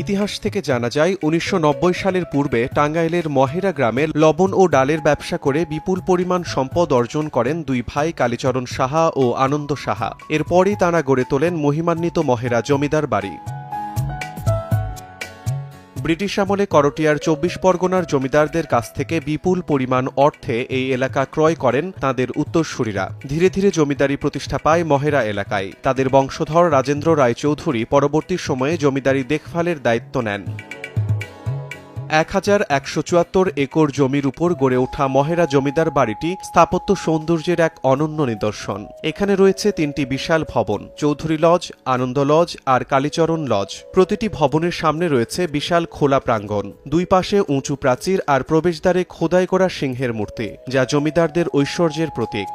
ইতিহাস থেকে জানা যায় ১৯৯০ সালের পূর্বে টাঙ্গাইলের মহেরা গ্রামে লবণ ও ডালের ব্যবসা করে বিপুল পরিমাণ সম্পদ অর্জন করেন দুই ভাই কালীচরণ সাহা ও আনন্দ সাহা। এরপরই তাঁরা গড়ে তোলেন মহিমান্বিত মহেরা জমিদার বাড়ি। ব্রিটিশ আমলে করটিয়ার ২৪ পরগনার জমিদারদের কাছ থেকে বিপুল পরিমাণ অর্থে এই এলাকা ক্রয় করেন তাঁদের উত্তরসূরিরা। ধীরে ধীরে জমিদারি প্রতিষ্ঠা পায় মহেরা এলাকায়। তাদের বংশধর রাজেন্দ্র রায়চৌধুরী পরবর্তী সময়ে জমিদারি দেখভালের দায়িত্ব নেন। ১,১৭৪ একর জমির উপর গড়ে ওঠা মহেরা জমিদার বাড়িটি স্থাপত্য সৌন্দর্যের এক অনন্য নিদর্শন। এখানে রয়েছে ৩টি বিশাল ভবন, চৌধুরী লজ, আনন্দ লজ আর কালীচরণ লজ। প্রতিটি ভবনের সামনে রয়েছে বিশাল খোলা প্রাঙ্গণ, দুই পাশে উঁচু প্রাচীর আর প্রবেশদ্বারে খোদাই করা সিংহের মূর্তি, যা জমিদারদের ঐশ্বর্যের প্রতীক।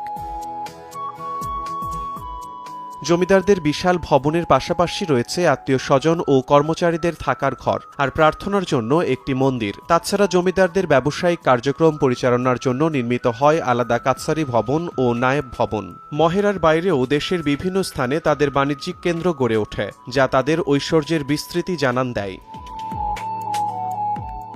জমিদারদের বিশাল ভবনের পাশাপাশি রয়েছে আত্মীয় স্বজন ও কর্মচারীদের থাকার ঘর আর প্রার্থনার জন্য একটি মন্দির। তাছাড়া জমিদারদের ব্যবসায়িক কার্যক্রম পরিচালনার জন্য নির্মিত হয় আলাদা কাছারি ভবন ও নায়েব ভবন। মহেরার বাইরেও দেশের বিভিন্ন স্থানে তাদের বাণিজ্যিক কেন্দ্র গড়ে ওঠে, যা তাদের ঐশ্বর্যের বিস্তৃতি জানান দেয়।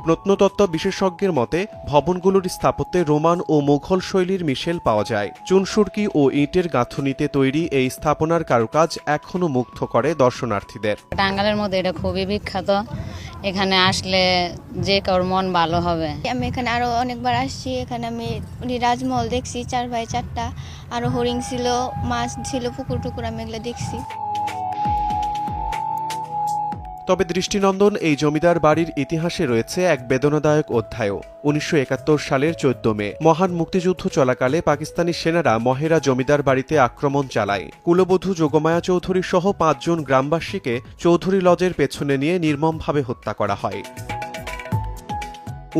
প্রত্নতত্ত্ব বিশেষজ্ঞের মতে ভবনগুলোর স্থাপত্যে রোমান ও মুঘল শৈলীর মিশেল পাওয়া যায়। চুনসুরকি ও ইটের গাঁথুনিতে তৈরি এই স্থাপনার কারুকাজ এখনও মুগ্ধ করে দর্শনার্থীদের। টাঙ্গাইলের মধ্যে এটা খুবই বিখ্যাত, এখানে আসলে যে কারোর মন ভালো হবে। আমি এখানে আরো অনেকবার আসছি। এখানে আমি রাজমহল দেখছি, 4x4টা, আরো হরিণ ছিল, মাছ ছিল, পুকুর টুকুর আমি এগুলো দেখছি। তবে দৃষ্টিনন্দন এই জমিদার বাড়ির ইতিহাসে রয়েছে এক বেদনাদায়ক অধ্যায়ও। ১৯৭১ সালের ১৪ মে মহান মুক্তিযুদ্ধ চলাকালে পাকিস্তানি সেনারা মহেরা জমিদার বাড়িতে আক্রমণ চালায়। কুলবধূ যোগমায়া চৌধুরী সহ ৫ জন গ্রামবাসীকে চৌধুরী লজের পেছনে নিয়ে নির্মমভাবে হত্যা করা হয়।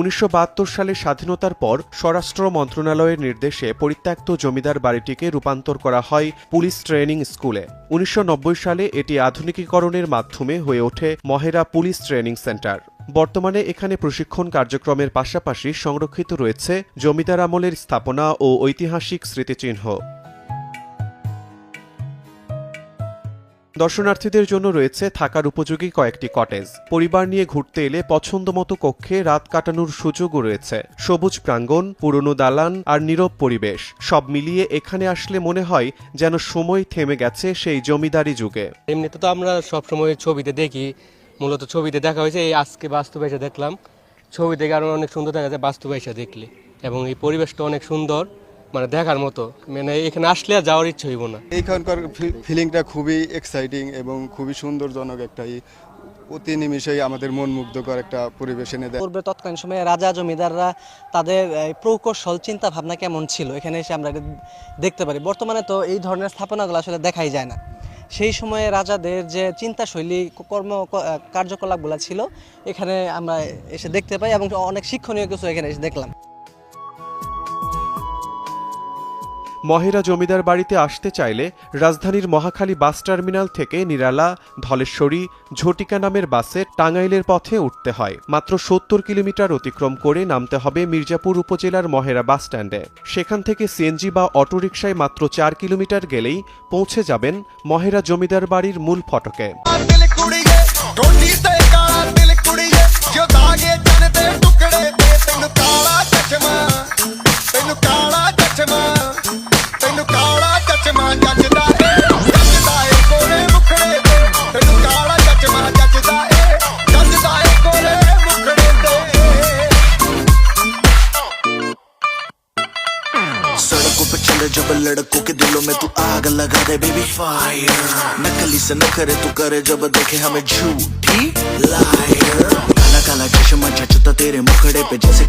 ১৯৭২ সালে স্বাধীনতার পর স্বরাষ্ট্র মন্ত্রণালয়ের নির্দেশে পরিত্যক্ত জমিদার বাড়িটিকে রূপান্তর করা হয় পুলিশ ট্রেনিং স্কুলে। ১৯৯০ সালে এটি আধুনিকীকরণের মাধ্যমে হয়ে ওঠে মহেরা পুলিশ ট্রেনিং সেন্টার। বর্তমানে এখানে প্রশিক্ষণ কার্যক্রমের পাশাপাশি সংরক্ষিত রয়েছে জমিদার আমলের স্থাপনা ও ঐতিহাসিক স্মৃতিচিহ্ন। দর্শনার্থীদের জন্য রয়েছে থাকার উপযোগী কয়েকটি কটেজ। পরিবার নিয়ে ঘুরতে এলে পছন্দমতো কক্ষে রাত কাটানোর সুযোগও রয়েছে। সবুজ প্রাঙ্গণ, পুরনো দালান আর নীরব পরিবেশ, সব মিলিয়ে এখানে আসলে মনে হয় যেন সময় থেমে গেছে সেই জমিদারি যুগে। এমনিতে তো আমরা সবসময় ছবিতে দেখি, মূলত ছবিতে দেখা হয়েছে, এই আজকে বাস্তবে এসে দেখলাম। ছবি দেখে আরো অনেক সুন্দর দেখা যায় বাস্তবে এসে দেখলে, এবং এই পরিবেশটা অনেক সুন্দর, মানে দেখার মতো, মানে এখানে আসলে আর যাওয়ার ইচ্ছে হইব না। এইখানকার ফিলিংটা খুবই এক্সাইটিং এবং খুবই সুন্দরজনক। একটাই অতি নিমিষেই আমাদের মন মুগ্ধকর একটা পরিবেশ এনে দেয়। পূর্বে তৎকালীন সময়ে রাজা জমিদাররা তাদের প্রকৌশল চিন্তা ভাবনা কেমন ছিল এখানে এসে আমরা দেখতে পারি। বর্তমানে তো এই ধরনের স্থাপনাগুলো আসলে দেখাই যায় না। সেই সময়ে রাজাদের যে চিন্তাশৈলী, কার্যকলাপগুলো ছিল এখানে আমরা এসে দেখতে পাই, এবং অনেক শিক্ষণীয় কিছু এখানে এসে দেখলাম। মহেরা জমিদার বাড়িতে আসতে চাইলে রাজধানীর মহাখালী বাস টার্মিনাল থেকে নিরালা, ধলেশ্বরী, ঝটিকা নামের বাসে টাঙ্গাইলের পথে উঠতে হয়। মাত্র ৭০ কিলোমিটার অতিক্রম করে নামতে হবে মির্জাপুর উপজেলার মহেরা বাস স্ট্যান্ডে। সেখান থেকে সিএনজি বা অটোরিকশায় মাত্র ৪ কিলোমিটার গেলেই পৌঁছে যাবেন মহেরা জমিদার বাড়ির মূল ফটকে। सड़कों पे चले जब लड़कों के दिलों में तू आग लगा दे बेबी फायर, नकली से न करे तू करे जब देखे हमें झूठी लायर, काला काला चश्मा जचता तेरे मुखड़े पे जैसे